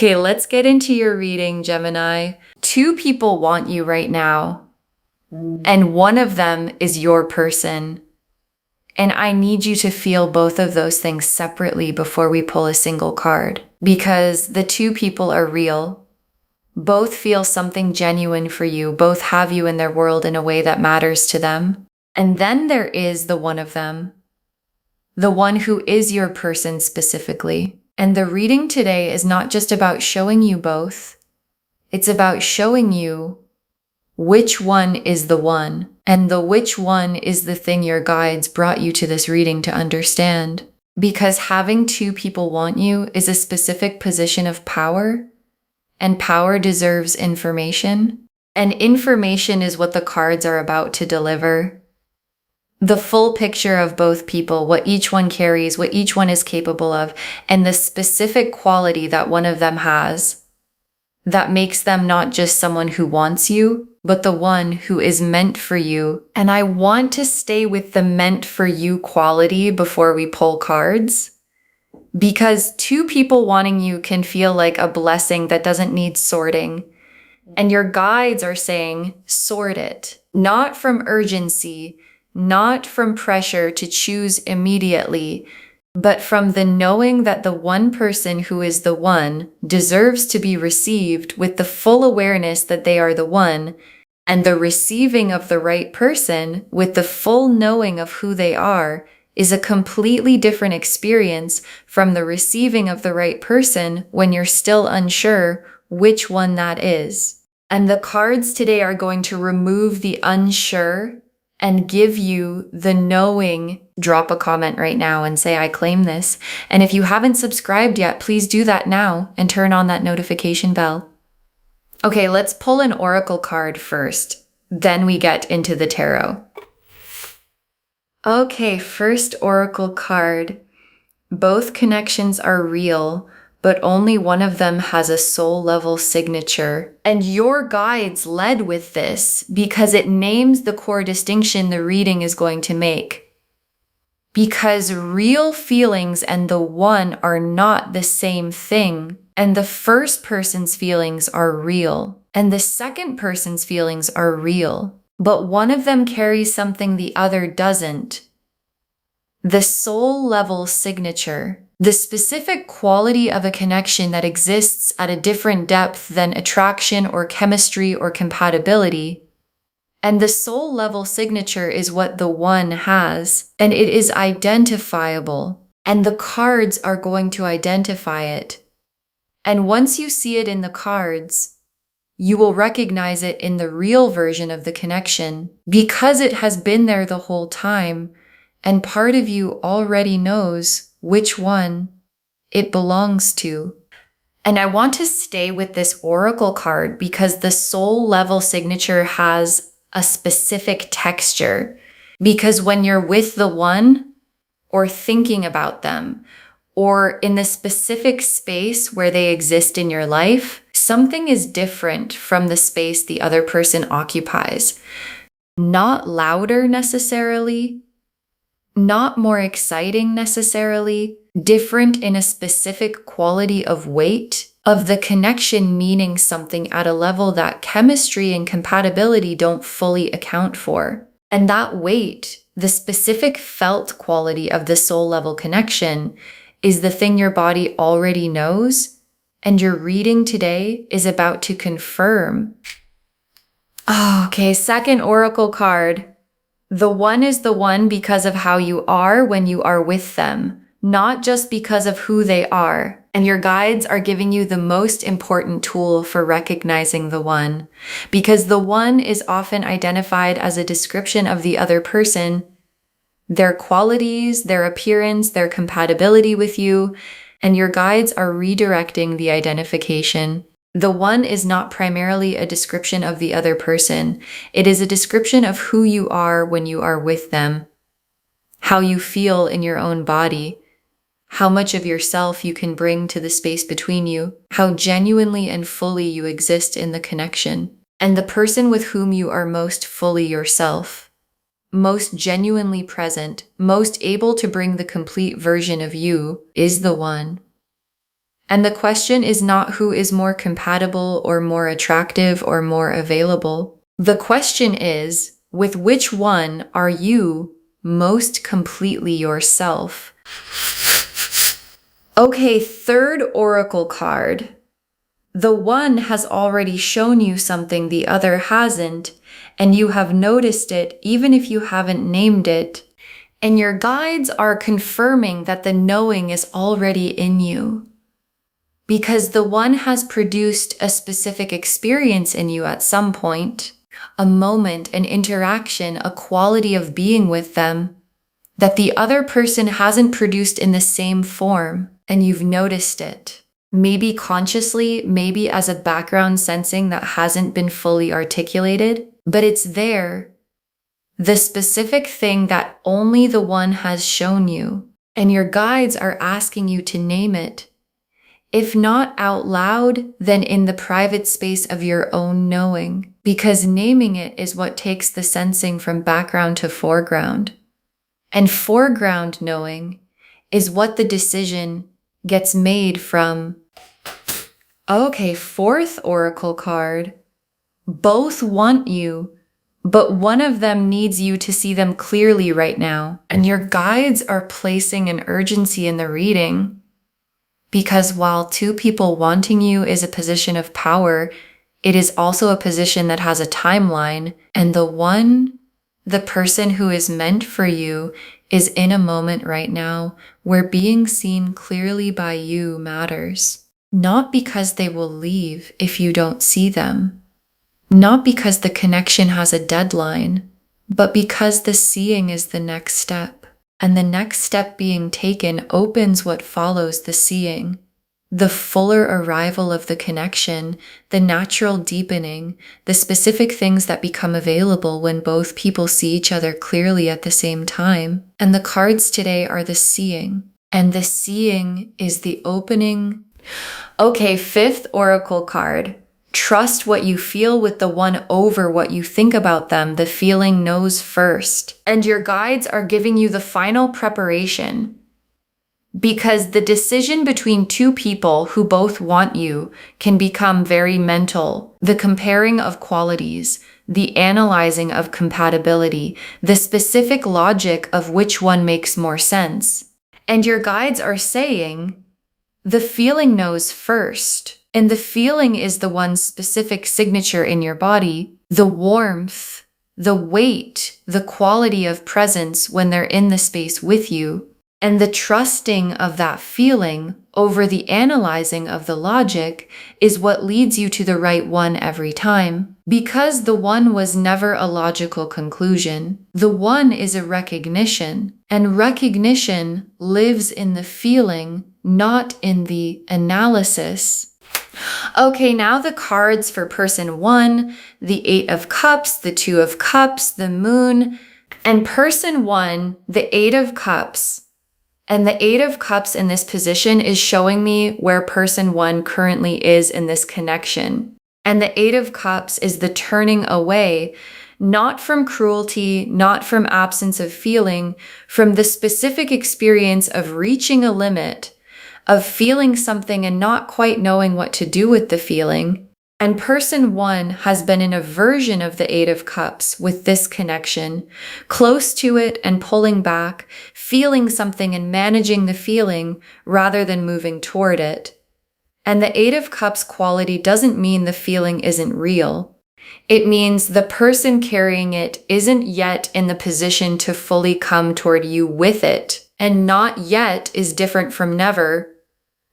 Okay, let's get into your reading, Gemini. Two people want you right now, and one of them is your person. And I need you to feel both of those things separately before we pull a single card, because the two people are real. Both feel something genuine for you. Both have you in their world in a way that matters to them. And then there is the one of them, the one who is your person specifically. And the reading today is not just about showing you both. It's about showing you which one is the one. And the which one is the thing your guides brought you to this reading to understand. Because having two people want you is a specific position of power. And power deserves information. And information is what the cards are about to deliver. The full picture of both people, what each one carries, what each one is capable of, and the specific quality that one of them has that makes them not just someone who wants you, but the one who is meant for you. And I want to stay with the meant for you quality before we pull cards, because two people wanting you can feel like a blessing that doesn't need sorting. And your guides are saying, sort it, not from urgency, not from pressure to choose immediately, but from the knowing that the one person who is the one deserves to be received with the full awareness that they are the one, and the receiving of the right person with the full knowing of who they are is a completely different experience from the receiving of the right person when you're still unsure which one that is. And the cards today are going to remove the unsure and give you the knowing. Drop a comment right now and say, I claim this. And if you haven't subscribed yet, please do that now and turn on that notification bell. Okay, let's pull an oracle card first. Then we get into the tarot. Okay, first oracle card. Both connections are real, but only one of them has a soul level signature. And your guides led with this because it names the core distinction the reading is going to make. Because real feelings and the one are not the same thing. And the first person's feelings are real. And the second person's feelings are real. But one of them carries something the other doesn't. The soul level signature. The specific quality of a connection that exists at a different depth than attraction or chemistry or compatibility. And the soul level signature is what the one has, and it is identifiable, and the cards are going to identify it. And once you see it in the cards, you will recognize it in the real version of the connection because it has been there the whole time, and part of you already knows which one it belongs to. And I want to stay with this oracle card because the soul level signature has a specific texture. Because when you're with the one, or thinking about them, or in the specific space where they exist in your life, something is different from the space the other person occupies. Not louder necessarily, not more exciting necessarily, different in a specific quality of weight, of the connection meaning something at a level that chemistry and compatibility don't fully account for. And that weight, the specific felt quality of the soul level connection, is the thing your body already knows, and your reading today is about to confirm. Okay, second oracle card. The one is the one because of how you are when you are with them, not just because of who they are. And your guides are giving you the most important tool for recognizing the one, because the one is often identified as a description of the other person, their qualities, their appearance, their compatibility with you, and your guides are redirecting the identification. The one is not primarily a description of the other person. It is a description of who you are when you are with them, how you feel in your own body, how much of yourself you can bring to the space between you, how genuinely and fully you exist in the connection, and the person with whom you are most fully yourself, most genuinely present, most able to bring the complete version of you is the one. And the question is not who is more compatible or more attractive or more available. The question is, with which one are you most completely yourself? Okay, third oracle card. The one has already shown you something the other hasn't, and you have noticed it even if you haven't named it. And your guides are confirming that the knowing is already in you. Because the one has produced a specific experience in you at some point, a moment, an interaction, a quality of being with them that the other person hasn't produced in the same form, and you've noticed it. Maybe consciously, maybe as a background sensing that hasn't been fully articulated, but it's there. The specific thing that only the one has shown you, and your guides are asking you to name it. If not out loud, then in the private space of your own knowing, because naming it is what takes the sensing from background to foreground. And foreground knowing is what the decision gets made from. Okay, fourth oracle card. Both want you, but one of them needs you to see them clearly right now. And your guides are placing an urgency in the reading. Because while two people wanting you is a position of power, it is also a position that has a timeline, and the person who is meant for you, is in a moment right now where being seen clearly by you matters. Not because they will leave if you don't see them. Not because the connection has a deadline, but because the seeing is the next step. And the next step being taken opens what follows the seeing. The fuller arrival of the connection, the natural deepening, the specific things that become available when both people see each other clearly at the same time. And the cards today are the seeing. And the seeing is the opening. Okay, fifth oracle card. Trust what you feel with the one over what you think about them. The feeling knows first. And your guides are giving you the final preparation. Because the decision between two people who both want you can become very mental. The comparing of qualities, the analyzing of compatibility, the specific logic of which one makes more sense. And your guides are saying, the feeling knows first. And the feeling is the one's specific signature in your body, the warmth, the weight, the quality of presence when they're in the space with you, and the trusting of that feeling over the analyzing of the logic is what leads you to the right one every time. Because the one was never a logical conclusion, the one is a recognition, and recognition lives in the feeling, not in the analysis. Okay, now the cards for person one, the 8 of Cups, the 2 of Cups, the Moon, and person one, the 8 of Cups. And the 8 of Cups in this position is showing me where person one currently is in this connection. And the 8 of Cups is the turning away, not from cruelty, not from absence of feeling, from the specific experience of reaching a limit, of feeling something and not quite knowing what to do with the feeling. And person one has been in a version of the 8 of Cups with this connection, close to it and pulling back, feeling something and managing the feeling rather than moving toward it. And the 8 of Cups quality doesn't mean the feeling isn't real. It means the person carrying it isn't yet in the position to fully come toward you with it. And not yet is different from never.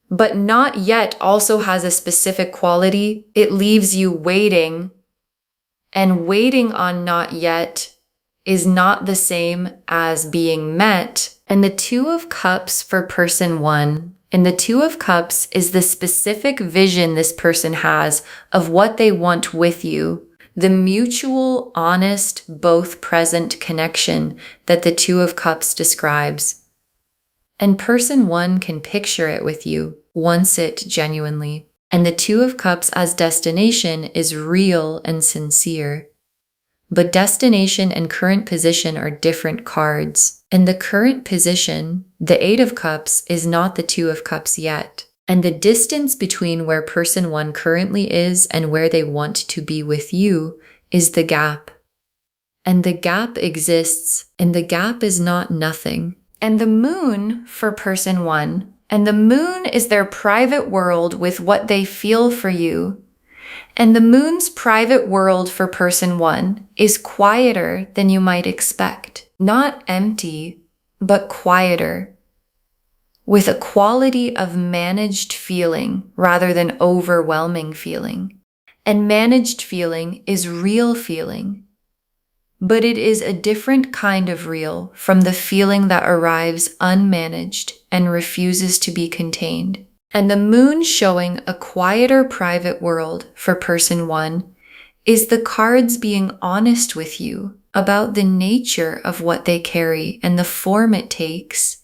But not yet also has a specific quality. It leaves you waiting. And waiting on not yet is not the same as being met. And the 2 of Cups for person one. And the 2 of Cups is the specific vision this person has of what they want with you. The mutual, honest, both present connection that the 2 of Cups describes. And person one can picture it with you, wants it genuinely. And the 2 of Cups as destination is real and sincere. But destination and current position are different cards. And the current position, the 8 of Cups, is not the 2 of Cups yet. And the distance between where person one currently is and where they want to be with you is the gap. And the gap exists, and the gap is not nothing. And the moon for person one, and the moon is their private world with what they feel for you. And the moon's private world for person one is quieter than you might expect. Not empty, but quieter, with a quality of managed feeling rather than overwhelming feeling. And managed feeling is real feeling. But it is a different kind of real from the feeling that arrives unmanaged and refuses to be contained. And the moon showing a quieter private world for person one is the cards being honest with you about the nature of what they carry and the form it takes,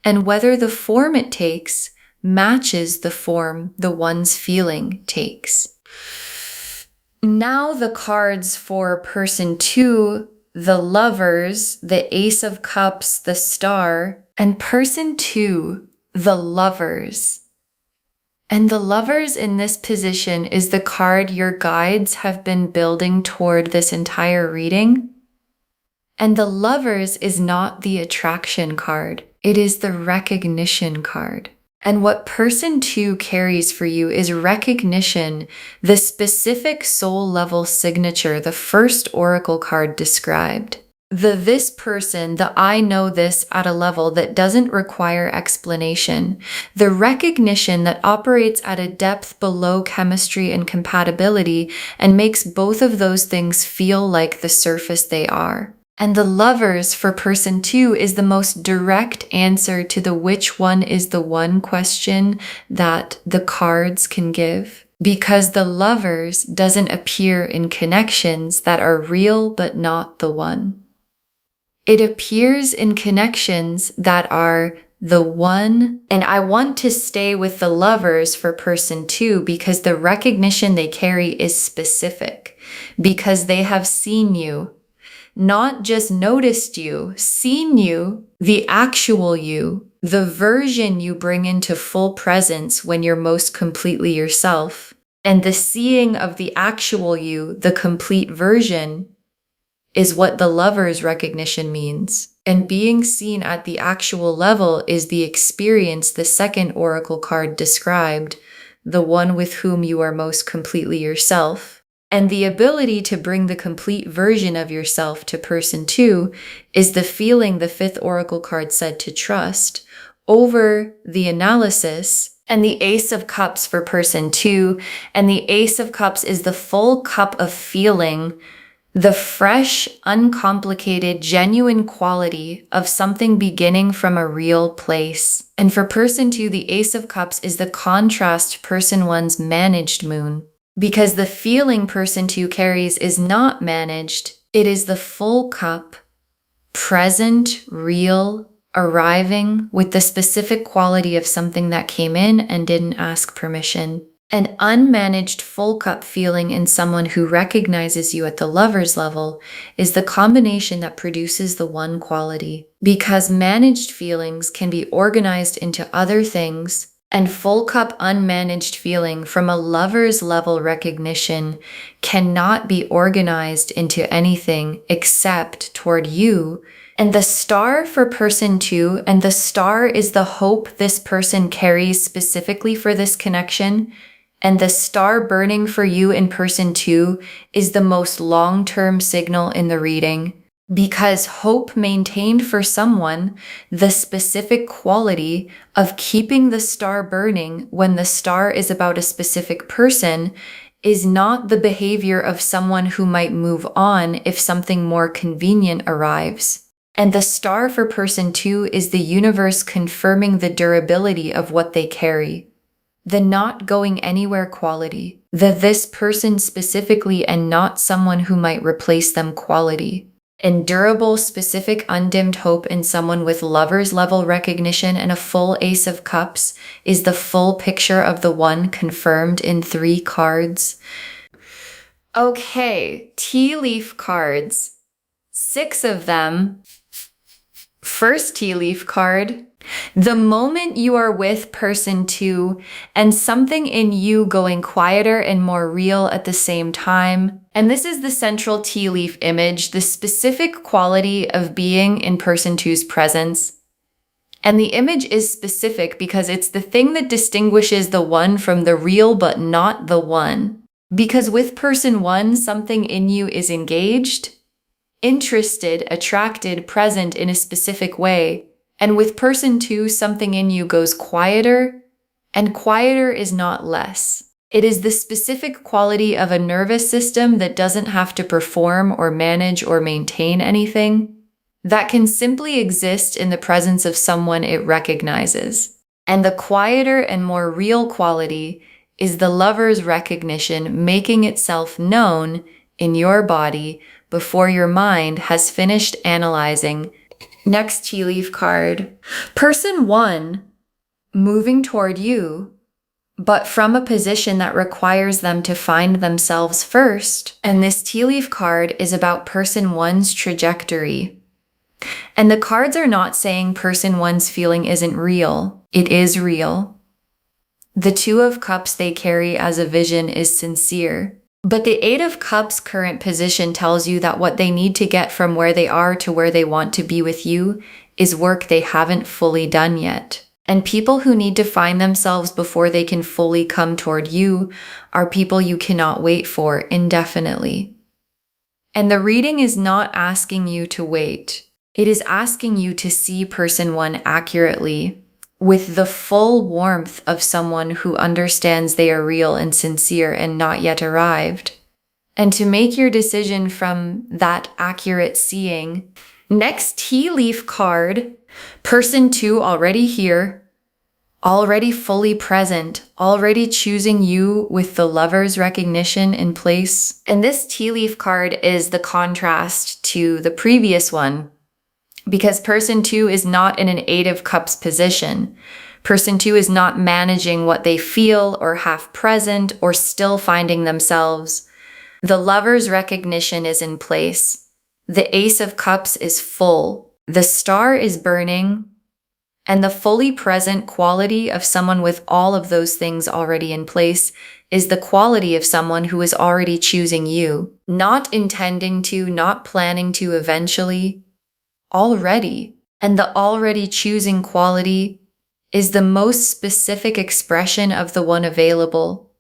and whether the form it takes matches the form the one's feeling takes. Now the cards for person two, the Lovers, the Ace of Cups, the Star, and person two, the Lovers. And the Lovers in this position is the card your guides have been building toward this entire reading. And the Lovers is not the attraction card. It is the recognition card. And what person two carries for you is recognition, the specific soul level signature the first oracle card described. This person, the I know this at a level that doesn't require explanation. The recognition that operates at a depth below chemistry and compatibility and makes both of those things feel like the surface they are. And the Lovers for person two is the most direct answer to the which one is the one question that the cards can give. Because the Lovers doesn't appear in connections that are real but not the one. It appears in connections that are the one, and I want to stay with the Lovers for person two because the recognition they carry is specific, because they have seen you. Not just noticed you, seen you, the actual you, the version you bring into full presence when you're most completely yourself. And the seeing of the actual you, the complete version, is what the Lover's recognition means. And being seen at the actual level is the experience the second oracle card described, the one with whom you are most completely yourself. And the ability to bring the complete version of yourself to person two is the feeling the fifth oracle card said to trust over the analysis. And the Ace of Cups for person two, and the Ace of Cups is the full cup of feeling, the fresh, uncomplicated, genuine quality of something beginning from a real place. And for person two, the Ace of Cups is the contrast to person one's managed moon. Because the feeling person two carries is not managed, it is the full cup, present, real, arriving with the specific quality of something that came in and didn't ask permission. An unmanaged full cup feeling in someone who recognizes you at the Lover's level is the combination that produces the one quality. Because managed feelings can be organized into other things, and full cup unmanaged feeling from a Lover's level recognition cannot be organized into anything except toward you. And the Star for person two, and the Star is the hope this person carries specifically for this connection. And the star burning for you in person two is the most long-term signal in the reading. Because hope maintained for someone the specific quality of keeping the star burning when the star is about a specific person is not the behavior of someone who might move on if something more convenient arrives. And the star for person two is the universe confirming the durability of what they carry. The not going anywhere quality. The this person specifically and not someone who might replace them quality. And durable, specific, undimmed hope in someone with Lover's level recognition and a full Ace of Cups is the full picture of the one confirmed in 3 cards. Okay, tea leaf cards. 6 of them. First tea leaf card. The moment you are with person 2 and something in you going quieter and more real at the same time. And this is the central tea leaf image, the specific quality of being in person two's presence. And the image is specific because it's the thing that distinguishes the one from the real but not the one. Because with person 1, something in you is engaged, interested, attracted, present in a specific way. And with person 2, something in you goes quieter, and quieter is not less. It is the specific quality of a nervous system that doesn't have to perform or manage or maintain anything, that can simply exist in the presence of someone it recognizes. And the quieter and more real quality is the lover's recognition making itself known in your body before your mind has finished analyzing. Next tea leaf card. Person 1 moving toward you, but from a position that requires them to find themselves first. And this tea leaf card is about person 1's trajectory. And the cards are not saying person 1's feeling isn't real. It is real. The 2 of Cups they carry as a vision is sincere. But the 8 of Cups current position tells you that what they need to get from where they are to where they want to be with you is work they haven't fully done yet. And people who need to find themselves before they can fully come toward you are people you cannot wait for indefinitely. And the reading is not asking you to wait. It is asking you to see person 1 accurately, with the full warmth of someone who understands they are real and sincere and not yet arrived, and to make your decision from that accurate seeing. Next tea leaf card, person 2 already here, already fully present, already choosing you with the lover's recognition in place. And this tea leaf card is the contrast to the previous one, because person 2 is not in an 8 of Cups position. Person 2 is not managing what they feel or have present or still finding themselves. The lover's recognition is in place. The Ace of Cups is full. The star is burning. And the fully present quality of someone with all of those things already in place is the quality of someone who is already choosing you, not intending to, not planning to eventually, already. And the already choosing quality is the most specific expression of the one available,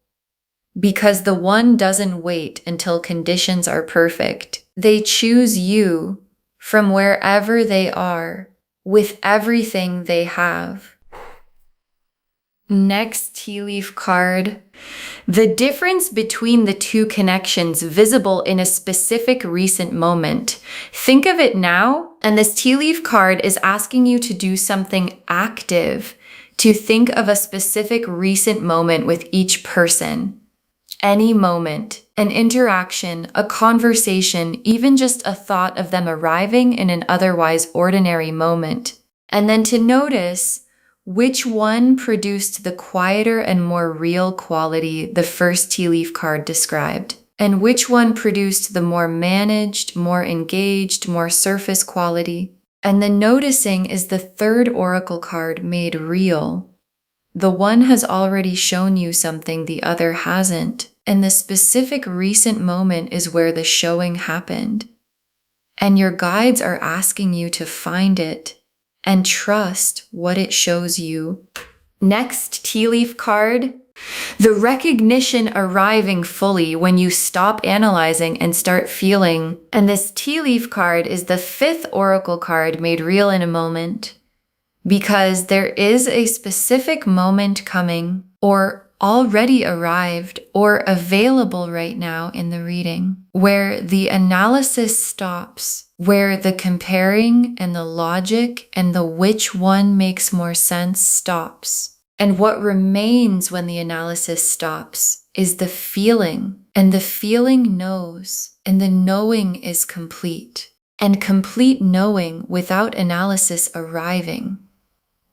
because the one doesn't wait until conditions are perfect. They choose you from wherever they are, with everything they have. Next tea leaf card. The difference between the 2 connections visible in a specific recent moment. Think of it now, and this tea leaf card is asking you to do something active, to think of a specific recent moment with each person. Any moment, an interaction, a conversation, even just a thought of them arriving in an otherwise ordinary moment. And then to notice which one produced the quieter and more real quality the first tea leaf card described, and which one produced the more managed, more engaged, more surface quality. And the noticing is the third oracle card made real. The one has already shown you something the other hasn't, and the specific recent moment is where the showing happened. And your guides are asking you to find it and trust what it shows you. Next tea leaf card, the recognition arriving fully when you stop analyzing and start feeling. And this tea leaf card is the 5th oracle card made real in a moment, because there is a specific moment coming, or already arrived, or available right now in the reading, where the analysis stops, where the comparing and the logic and the which one makes more sense stops. And what remains when the analysis stops is the feeling, and the feeling knows, and the knowing is complete, and complete knowing without analysis arriving.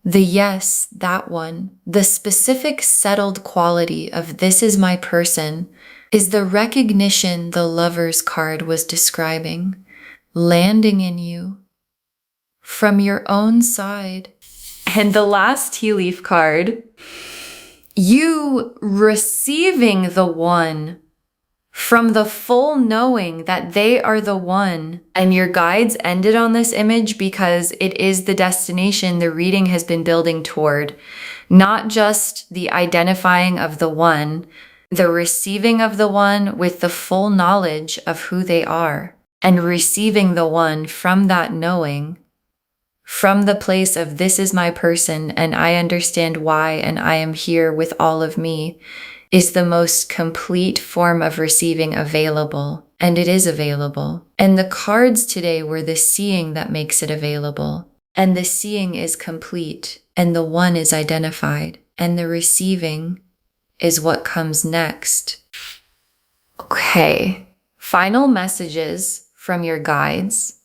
The yes, that one, the specific settled quality of this is my person, is the recognition the lover's card was describing, landing in you from your own side. And the last tea leaf card, you receiving the one from the full knowing that they are the one. And your guides ended on this image because it is the destination the reading has been building toward. Not just the identifying of the one, the receiving of the one with the full knowledge of who they are. And receiving the one from that knowing, from the place of this is my person and I understand why and I am here with all of me, is the most complete form of receiving available. And it is available. And the cards today were the seeing that makes it available. And the seeing is complete. And the one is identified. And the receiving is what comes next. Okay. Final messages from your guides.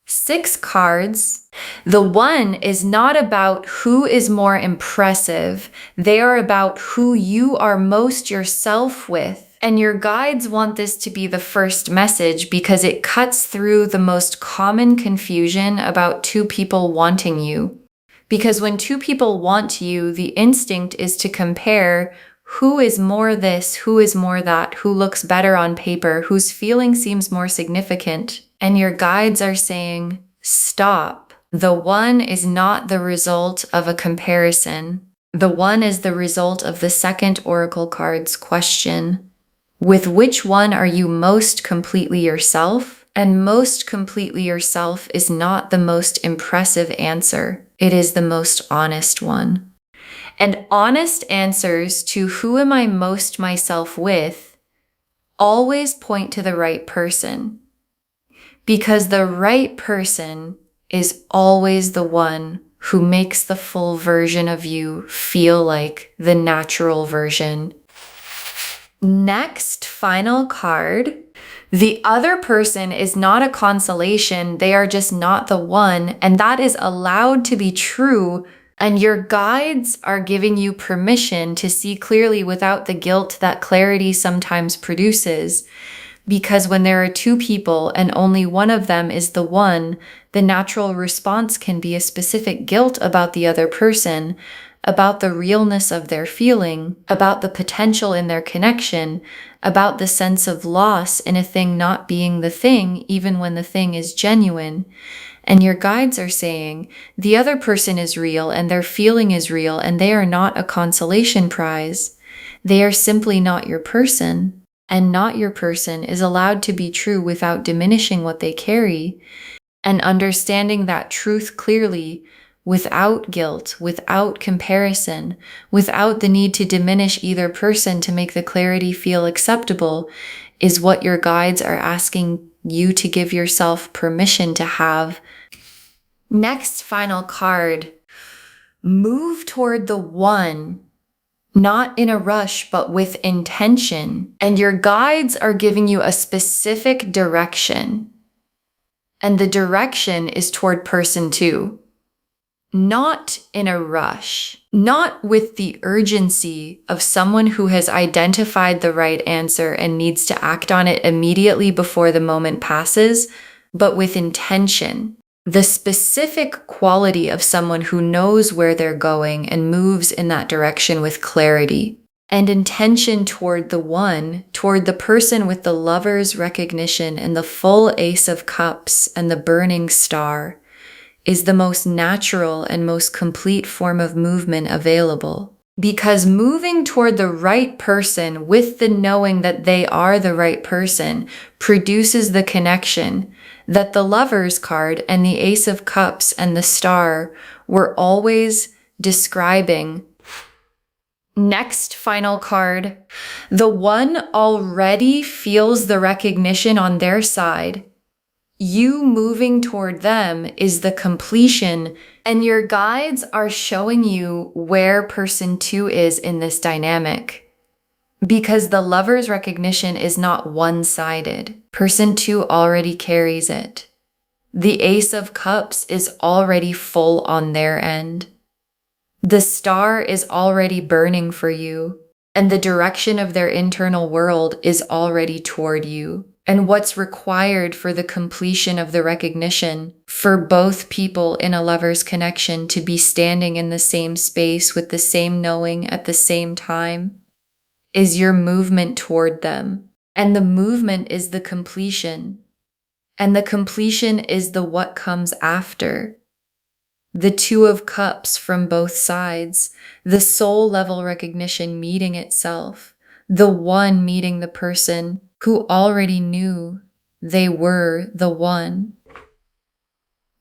6 cards. The one is not about who is more impressive. They are about who you are most yourself with. And your guides want this to be the first message because it cuts through the most common confusion about 2 people wanting you. Because when 2 people want you, the instinct is to compare who is more this, who is more that, who looks better on paper, whose feeling seems more significant. And your guides are saying, stop. The one is not the result of a comparison. The one is the result of the second oracle card's question. With which one are you most completely yourself? And most completely yourself is not the most impressive answer. It is the most honest one. And honest answers to who am I most myself with always point to the right person. Because the right person is always the one who makes the full version of you feel like the natural version. Next, final card. The other person is not a consolation. They are just not the one. And that is allowed to be true. And your guides are giving you permission to see clearly without the guilt that clarity sometimes produces. Because when there are 2 people and only one of them is the one, the natural response can be a specific guilt about the other person, about the realness of their feeling, about the potential in their connection, about the sense of loss in a thing not being the thing, even when the thing is genuine. And your guides are saying, the other person is real and their feeling is real and they are not a consolation prize. They are simply not your person. And not your person is allowed to be true without diminishing what they carry. And understanding that truth clearly, without guilt, without comparison, without the need to diminish either person to make the clarity feel acceptable, is what your guides are asking you to give yourself permission to have. Next final card. Move toward the one. Not in a rush, but with intention. And your guides are giving you a specific direction. And the direction is toward person 2. Not in a rush. Not with the urgency of someone who has identified the right answer and needs to act on it immediately before the moment passes, but with intention. The specific quality of someone who knows where they're going and moves in that direction with clarity. And intention toward the one, toward the person with the lover's recognition and the full Ace of Cups and the burning star, is the most natural and most complete form of movement available. Because moving toward the right person with the knowing that they are the right person produces the connection that the Lover's card and the Ace of Cups and the Star were always describing. Next final card. The one already feels the recognition on their side. You moving toward them is the completion, and your guides are showing you where person 2 is in this dynamic. Because the Lover's recognition is not one-sided. Person 2 already carries it. The Ace of Cups is already full on their end. The Star is already burning for you, and the direction of their internal world is already toward you. and what's required for the completion of the recognition for both people in a lover's connection to be standing in the same space with the same knowing at the same time is your movement toward them. And the movement is the completion. And the completion is the what comes after. The Two of Cups from both sides, the soul level recognition meeting itself, the one meeting the person who already knew they were the one.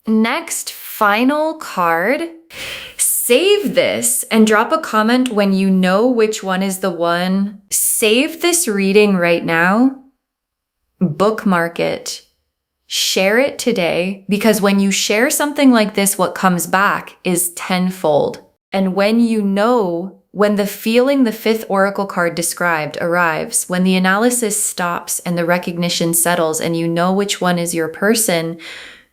Next, final card. Save this and drop a comment when you know which one is the one. Save this reading right now. Bookmark it. Share it today, because when you share something like this, what comes back is tenfold. And when you know, when the feeling the fifth oracle card described arrives, when the analysis stops and the recognition settles and you know which one is your person,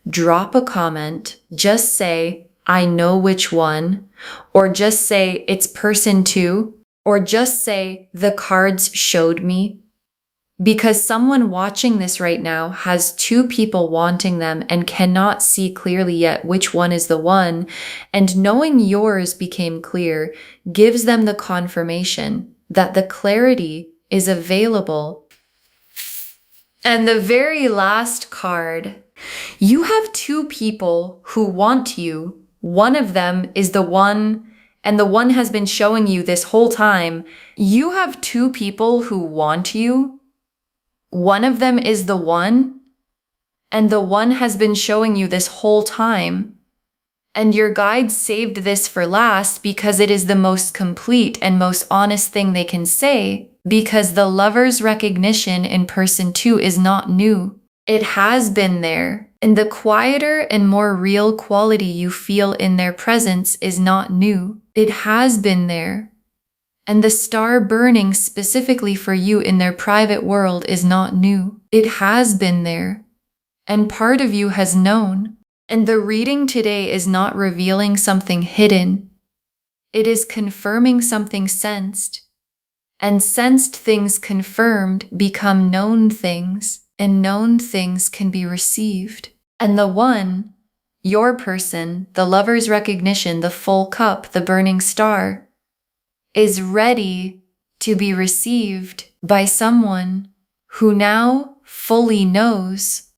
drop a comment. Just say, I know which one, or just say it's person 2, or just say the cards showed me. Because someone watching this right now has 2 people wanting them and cannot see clearly yet which one is the one, and knowing yours became clear gives them the confirmation that the clarity is available. And the very last card, you have 2 people who want you. One of them is the one, and the one has been showing you this whole time. You have 2 people who want you. One of them is the one, and the one has been showing you this whole time. And your guides saved this for last because it is the most complete and most honest thing they can say, because the lover's recognition in person 2 is not new. It has been there, and the quieter and more real quality you feel in their presence is not new. It has been there. And the star burning specifically for you in their private world is not new. It has been there. And part of you has known. And the reading today is not revealing something hidden. It is confirming something sensed. And sensed things confirmed become known things, and known things can be received. And the one, your person, the lover's recognition, the full cup, the burning star, is ready to be received by someone who now fully knows.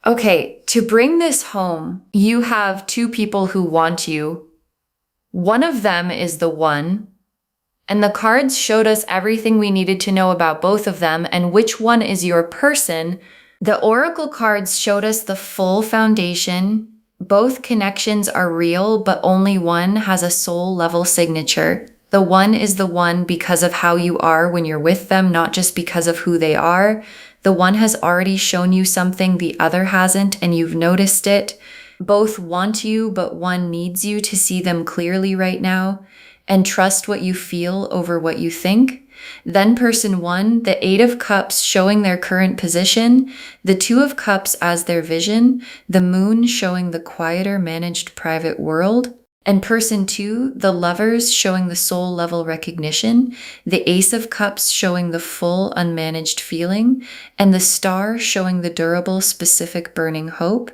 Okay, to bring this home, you have 2 people who want you. One of them is the one, and the cards showed us everything we needed to know about both of them and which one is your person. The oracle cards showed us the full foundation. Both connections are real, but only one has a soul level signature. The one is the one because of how you are when you're with them, not just because of who they are. The one has already shown you something the other hasn't, and you've noticed it. Both want you, but one needs you to see them clearly right now and trust what you feel over what you think. Then person 1, the 8 of Cups showing their current position, the 2 of Cups as their vision, the moon showing the quieter managed private world. And person 2, the lovers showing the soul level recognition, the Ace of Cups showing the full unmanaged feeling, and the star showing the durable specific burning hope.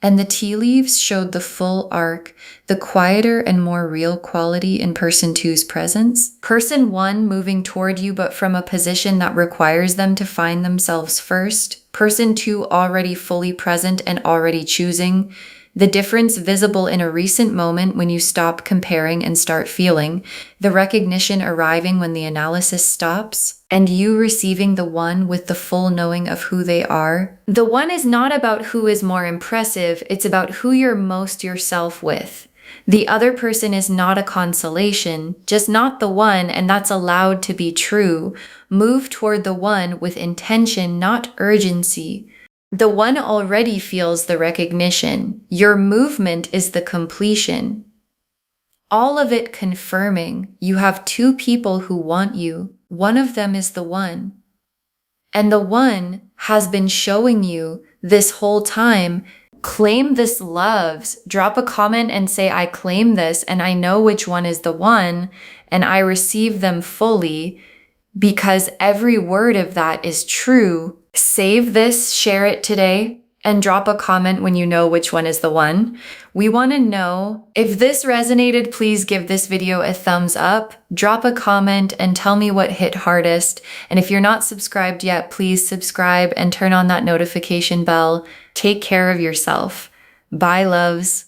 And the tea leaves showed the full arc, the quieter and more real quality in person 2's presence. Person 1 moving toward you but from a position that requires them to find themselves first. Person 2 already fully present and already choosing. The difference visible in a recent moment when you stop comparing and start feeling, the recognition arriving when the analysis stops, and you receiving the one with the full knowing of who they are. The one is not about who is more impressive, it's about who you're most yourself with. The other person is not a consolation, just not the one, and that's allowed to be true. Move toward the one with intention, not urgency. The one already feels the recognition. Your movement is the completion. All of it confirming you have 2 people who want you. One of them is the one. And the one has been showing you this whole time. Claim this loves. Drop a comment and say, I claim this and I know which one is the one and I receive them fully, because every word of that is true. Save this, share it today, and drop a comment when you know which one is the one. We want to know if this resonated. Please give this video a thumbs up, drop a comment, and tell me what hit hardest. And if you're not subscribed yet, please subscribe and turn on that notification bell. Take care of yourself. Bye, loves.